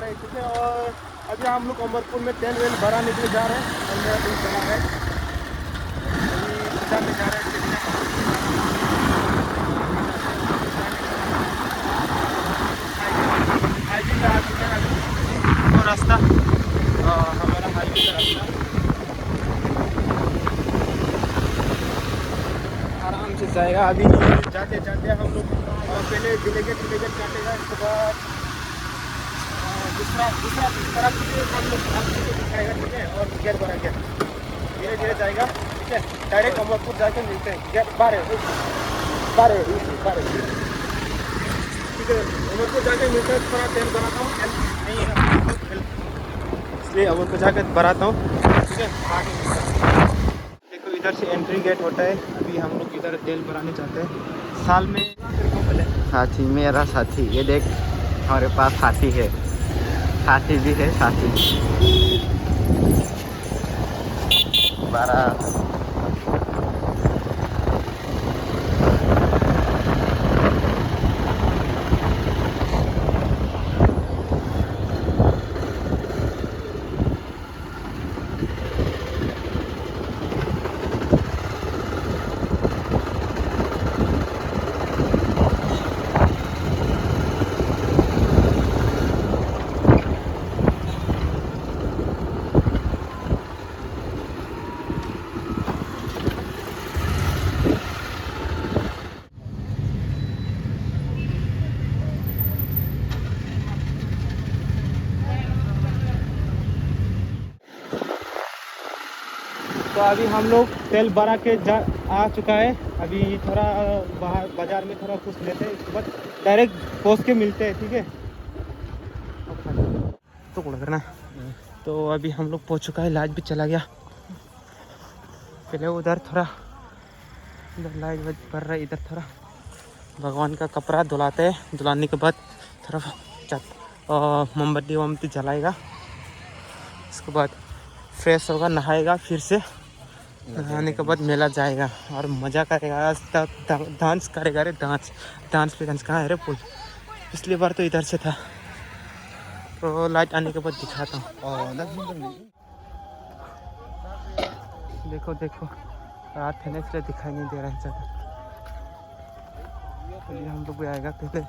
है, ठीक है। और अभी हम लोग अमरपुर में तेल वेल भराने के लिए जा रहे हैं और मेरा दिन चला है, अभी जाने जा रहे हैं। हाईवे का वो रास्ता, हमारा हाईवे का रास्ता आराम से जाएगा। अभी जाते जाते हम लोग पहले विलेजेट काटेगा, इसके बाद दूसरा तरफ हम लोग दिखाएगा, ठीक है। और गेट बना गया धीरे धीरे जाएगा, ठीक है। डायरेक्ट अमरपुर जाके मिलते हैं, गेट बारह ठीक है। अमरपुर जाके मिलते हैं, थोड़ा तेल बनाता हूँ इसलिए अमरपुर जाकर भराता हूँ, ठीक है। आगे देखो इधर से एंट्री गेट होता है। अभी हम लोग इधर तेल भराने जाते हैं साल में। साथी, मेरा साथी, ये देख हमारे पास साथी है, साथी भी है, साथी 12। तो अभी हम लोग तेल भरा के आ चुका है। अभी थोड़ा बाहर बाजार में थोड़ा कुछ लेते हैं, इसके बाद डायरेक्ट पहुँच के मिलते हैं, ठीक है। तो कौन करना। तो अभी हम लोग पहुँच चुका है, लाइट भी चला गया। पहले उधर थोड़ा इधर लाइट वाइट पड़ रहा है, इधर थोड़ा भगवान का कपड़ा धुलाते हैं, धुलाने के बाद थोड़ा मोमबत्ती वोमबत्ती जलाएगा, उसके बाद फ्रेश होगा, नहाएगा, फिर से नहाने के बाद मेला जाएगा और मज़ा करेगा। आज तक डांस करेगा रे, डांस पे डांस। कहाँ है रे पुल? पिछली बार तो इधर से था। तो लाइट आने के बाद दिखाता हूँ। देखो देखो रात है ना, इसलिए दिखाई नहीं दे रहा है ज़्यादा। चलिए हम लोग भी आएगा, पहले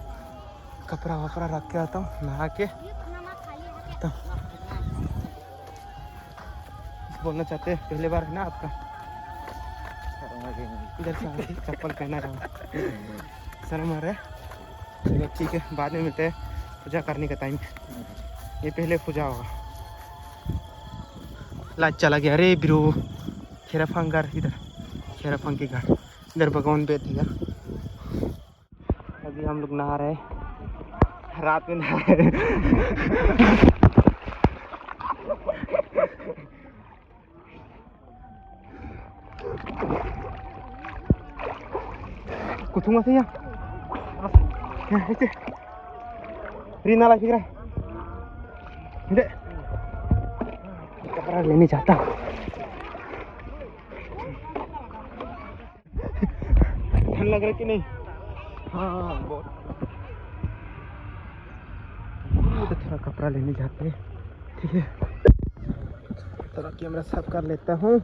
कपड़ा वपड़ा रख के आता हूँ, नहा के आता हूँ। बोलना चाहते हैं पहले बार है ना आपका? इधर से आके चप्पल पहना रहा हूँ, शर्म आ रहा है। चलो ठीक है, बाद में मिलते हैं पूजा करने का टाइम। ये पहले पूजा होगा। लाइट चला गया रे ब्रो। खेराफांग घर, इधर खेराफांग के घर, इधर भगवान बैठ गया। अभी हम लोग नहा रहे हैं, रात में नहा रहे हैं। कुथुंगा से यहाँ ऐसे रीना ला फिर कपड़ा लेने जाता। ठंड लग रहा कि नहीं? हाँ बहुत। तो थोड़ा कपड़ा लेने जाते हैं, ठीक है। थोड़ा कैमरा साफ कर लेता हूँ।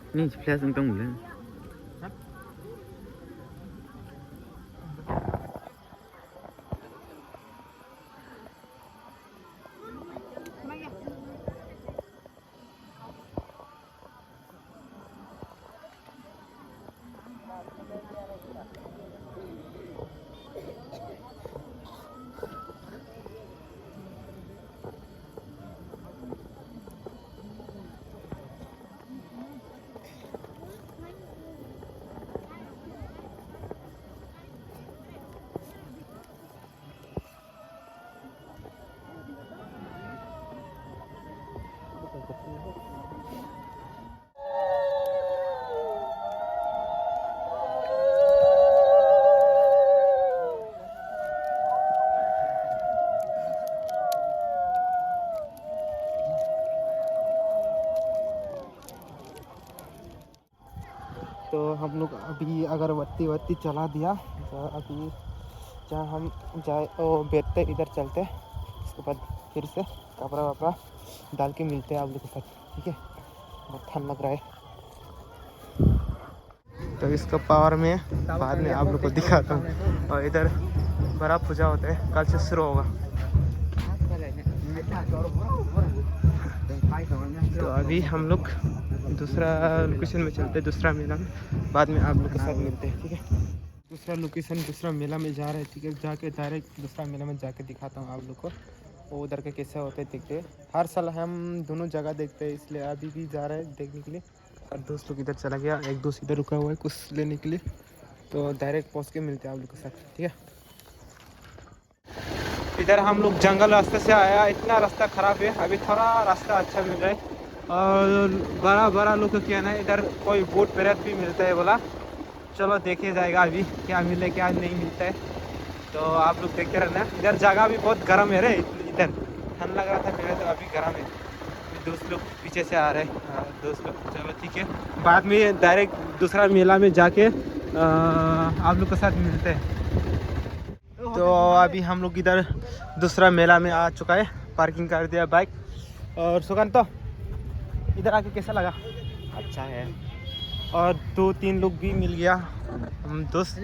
Ini sebelah sentong bulan. तो हम लोग अभी अगरबत्ती वत्ती चला दिया, तो अभी जहाँ हम जाए वो बैठते इधर चलते, उसके बाद फिर से कपड़ा वपड़ा डाल के मिलते हैं आप लोग के साथ, ठीक है। बहुत ठंड लग रहा है, तो इसका पावर में बाद में आप लोग को दिखाता हूँ। और इधर बड़ा पूजा होता है, कल से शुरू होगा। तो अभी हम लोग दूसरा लोकेशन में चलते हैं, दूसरा मेला में बाद में आप लोग के साथ मिलते हैं, ठीक है। दूसरा लोकेशन दूसरा मेला में जा रहे हैं, ठीक है। जाके डायरेक्ट दूसरा मेला में जाके दिखाता हूँ आप लोग को, वो उधर के कैसे होते हैं देखते हैं। हर साल हम दोनों जगह देखते हैं, इसलिए अभी भी जा रहे हैं देखने के लिए। और दोस्त लोग इधर चला गया, एक दोस्त इधर रुका हुआ है कुछ लेने के लिए, तो डायरेक्ट पहुँच के मिलते हैं आप लोग के साथ, ठीक है। इधर हम लोग जंगल रास्ते से आया, इतना रास्ता ख़राब है, अभी थोड़ा रास्ता अच्छा मिल रहा है। और बड़ा बड़ा लोग का कहना है इधर कोई भूत प्रेत भी मिलता है बोला, चलो देखे जाएगा अभी क्या मिले क्या नहीं मिलता है, तो आप लोग देखते रहना। इधर जगह भी बहुत गर्म है रे, इधर ठंड लग रहा था पहले, तो अभी गर्म है। दोस्त लोग पीछे से आ रहे हैं, दोस्त लोग, चलो ठीक है। बाद में डायरेक्ट दूसरा मेला में जाके आप लोग के साथ मिलते हैं। तो अभी हम लोग इधर दूसरा मेला में आ चुका है, पार्किंग कर दिया बाइक। और सुगंध तो इधर आके कैसा लगा? अच्छा है। और 2-3 लोग भी मिल गया हम दोस्त।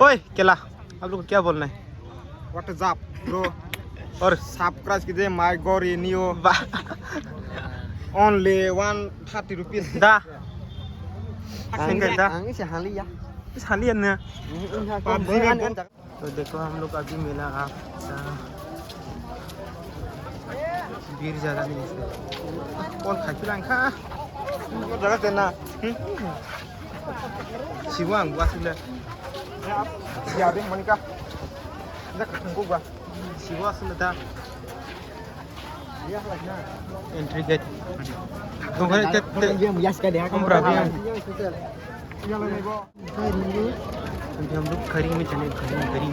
ओए केला, आप लोग को क्या बोलना है? What is up bro? और सब्सक्राइब कीजिए माय गोरिनियो, ओनली 130 रुपीस दा तो देखो हम लोग अभी मेला भीड़ ज़्यादा नहीं है। कौन खा खिलाएंगा जगह देना शिवा अंगुआ सुले या दे मनिका जक गुगा शिवा सुले दा एंट्री गेट तो घर ये यस का देखा हम प्राभी अभी हम लोग खरी में चले, खरी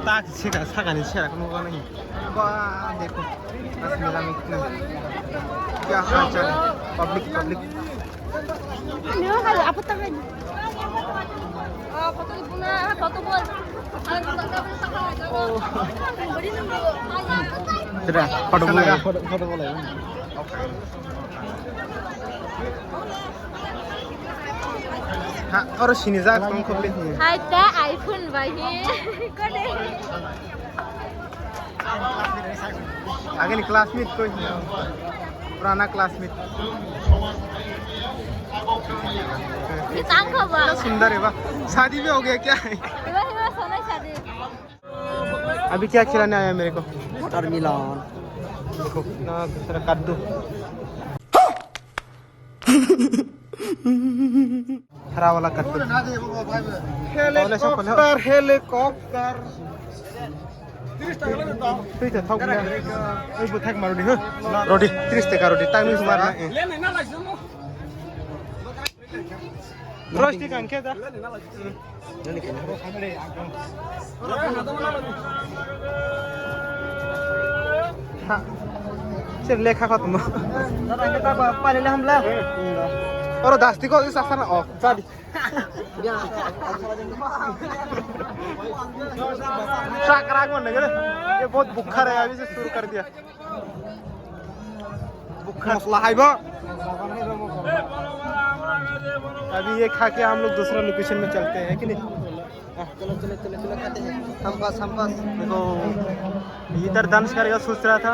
ताक छेगा सागाने छेगा को नहीं। वाह देखो बस मेला में कितना क्या हाल चाल है, public Nếu hay là apa tangan? Foto bunga, foto bol. Beri nombor. sudah foto bola photo बोले हाँ और शिनिजा कौन खोपले Hai ta iPhone bahi. Kau deh. आगे क्लासमेट कोई पुराना क्लासमेट Ini tangkap कितना bang. सुंदर है वाह। शादी भी हो गया क्या है? Iba sana shadi. अभी क्या खिलाने आया मेरे को? मटर मिलान देखो ना दूसरा कद्दू हरा वाला कद्दू हेलीकॉप्टर हेलीकॉप्टर ठीक है थक गया एक बुथक मारो दी रोटी 30 टका रोटी टाइमिंग मारना है रोटी का अंके दा हाँ चल लेखा खत्म पहले हम ला और दास्ती को इस आसान ओ सादी शाकरा को नहीं ये बहुत बुखार है, अभी से शुरू कर दिया बुखार लाइबा अभी ये खा के हम लोग दूसरा लोकेशन में चलते हैं कि नहीं? चलो खाते हैं हम पास देखो इधर डांस करेगा सोच रहा था,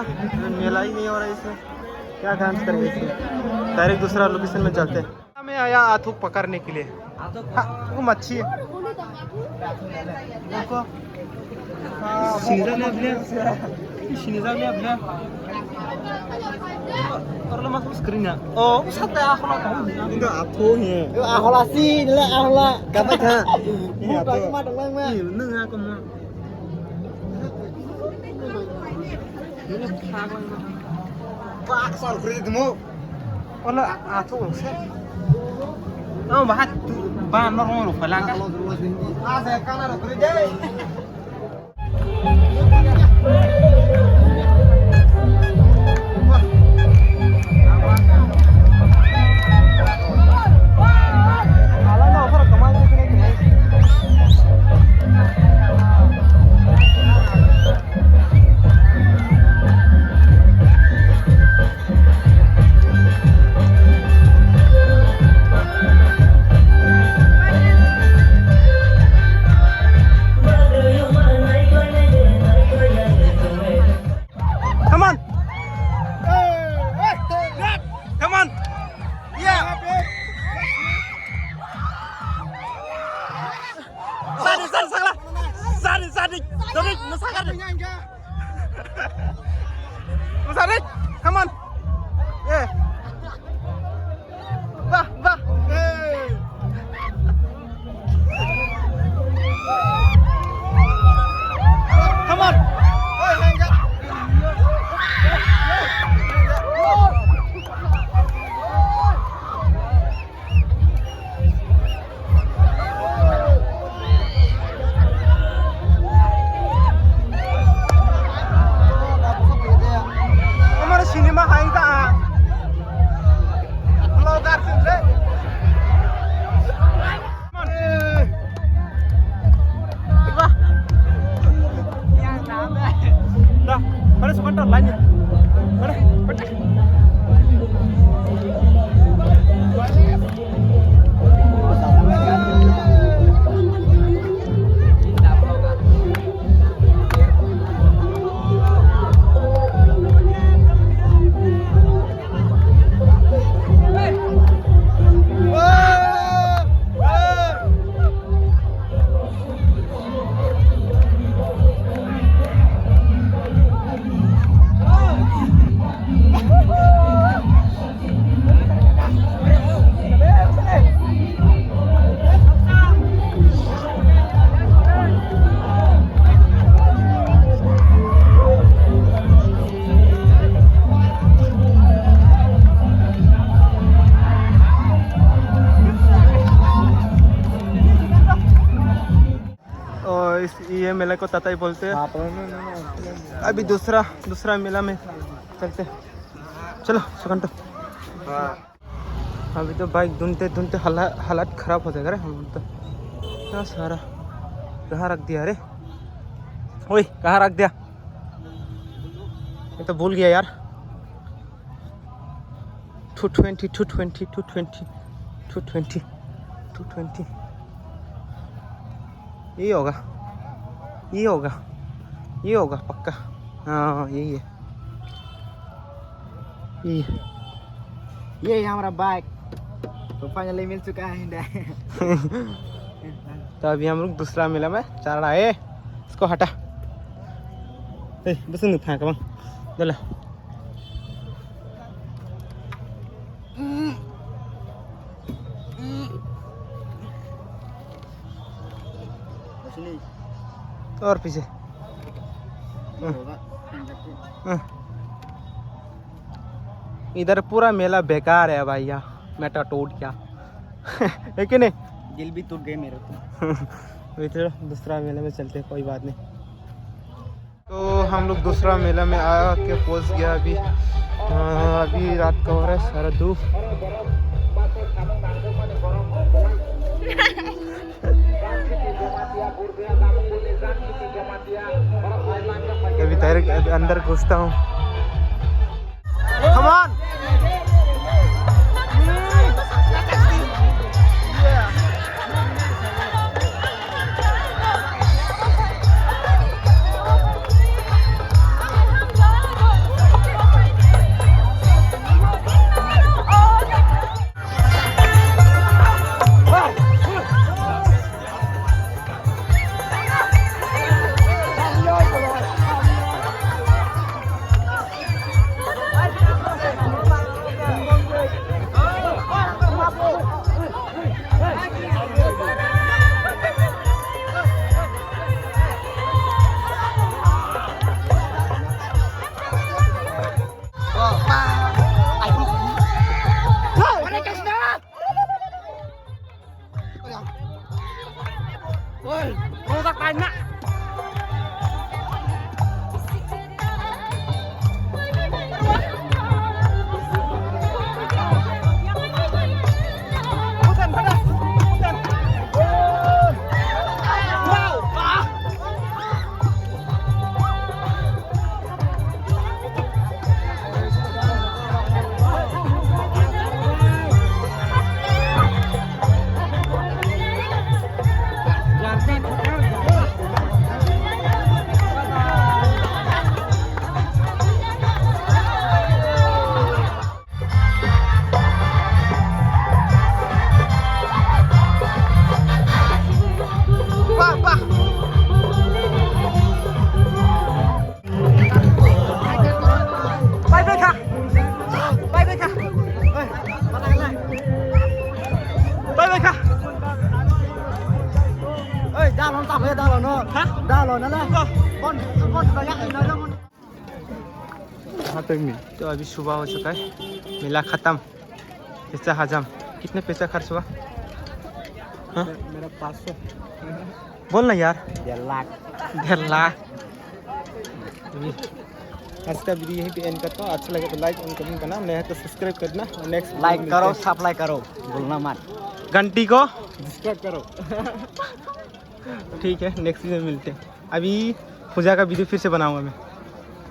मेला ही नहीं हो रहा है इसमें, क्या डांस करेगा इसमें। डायरेक्ट दूसरा लोकेशन में चलते हैं। मैं आया आथुक पकड़ने के लिए, हाँ वो मच्छी है और masuk screen-nya. Oh, santai akhlak kamu. enggak atuhnya itu akhlak sih lah akhlak kata kak iya tuh mah dong mah iya bener aku mah ini khang pak soal kredit mu wala atu sih oh bahat bahan normal lu palang kan saya kan ada kredit Musadik, Musadik, come on. Yeah. Bah. Come on. Hamaरा cinema आएगा blogger से dah mana sebentar lainnya mana ये मेला को तताई बोलते हैं। अभी दूसरा मेला में चलते, चलो सुकंटो। अभी तो बाइक धुनते हालात खराब हो जाएगा रे हम तो। क्या सारा कहाँ रख दिया अरे, ओए कहाँ रख दिया, ये तो भूल गया यार। 220 ये होगा पक्का। हाँ यही है, ये हमारा बाइक तो फाइनली मिल चुका है। तो अभी हम लोग दूसरा मेला में चल रहा है। इसको हटा बस नहीं फेंक बंग चला। और पीछे इधर पूरा मेला बेकार है भाई, यहाँ मेटा टूट गया है कि नहीं, दिल भी टूट गए मेरे तो। चलो दूसरा मेला में चलते हैं, कोई बात नहीं। तो हम लोग दूसरा मेला में आ के पहुंच गया। अभी रात का हो रहा है सारा धूप। अभी डायरेक्ट अंदर घुसता हूँ। Come on! डालो तब ये डालो ना डालो ना ना कौन बजा ना ना हाँ तो अभी सुबह हो चुका है, मेला ख़त्म, पैसा हजम। कितने पैसा खर्च हुआ? हाँ मेरा 500 बोल ना यार। 1.5 लाख। 1.5 लाख। आज का वीडियो यहीं पे एंड करता हूँ। अच्छा लगे तो लाइक एंड कमेंट करना, नया है तो सब्सक्राइब करना और नेक्स्ट लाइक करो सप्लाई करो भूलना मत, घंटी को सब्सक्राइब करो। ठीक है, नेक्स्ट वीडियो में मिलते हैं। अभी पूजा का वीडियो फिर से बनाऊंगा मैं।